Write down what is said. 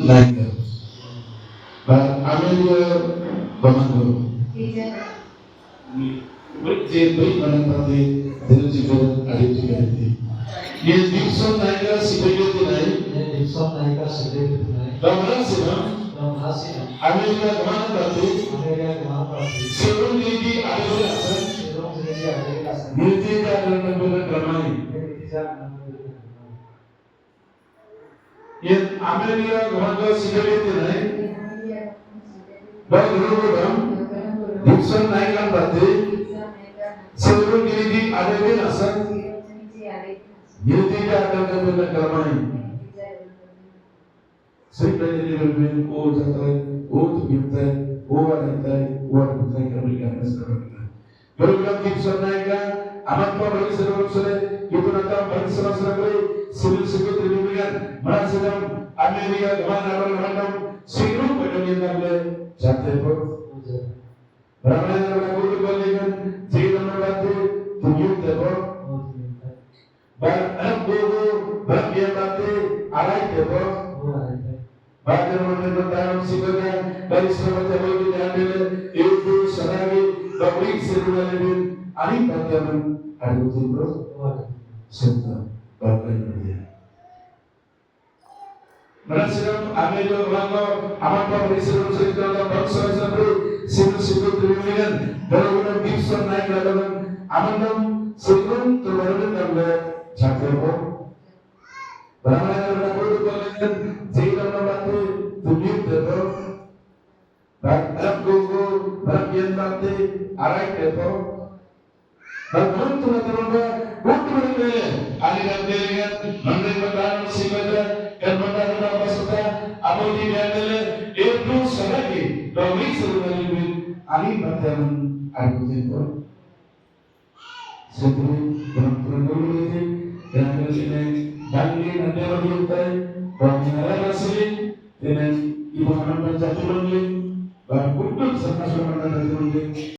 Langer. But Amelia Bamando. With the big Manapati, there is a good identity. Yes, Dixon Langer, Siberia tonight. Dixon Langer, Siberia tonight. Ramasina. Amelia Manapati. Amelia Manapati. Seven lady Adelasan. Seven lady Adelasan. Nirtika Ranabula Ramai. Yes, Amelia Manapati, Siberia tonight. Bagurudam. Dixon Langer Pati. Seven lady Adelasan. Nirtika Ranabula Ramai. Sempre ele vem ou atrás, outro pintar, ou atrás, ou outro pintar que aplicar nessa programa. Program que sonaiga, amat pa bagi seru sore, itu nakam bagi seru sore, civil security division, merasadam Amerika kemana orang siru pada yang namanya jatuh pun. Ramai orang kudu balikan, jadi nama batu tujuh tepor. Anak guru, bagian batu, alai tepor. Bagian menentukan sikapnya dari semua jalan di dalamnya itu seragi beri seruan ani bagian ada timur serta bagian dia. Merasa Amerika orang amat beri seruan dalam bangsa sendiri siapa terlihat dalam Gibson naik dalam amanam seruan terbaru dalam Jakarta. Ramai orang kudu balikan jika nampak tujuh tepor, anak guru bagian batu arai tepor, bagian turun bukan aliran dilihat menerima siapa dan menerima maksudnya apa tidak ada itu selagi bagi seluruh hidup ali bagian aku tepor sebelum turun ini dan ini Bangli nanti lagi utai, bangla asli, dengan ibu anak baca turun lagi, bangkutul sama sama nanti turun lagi.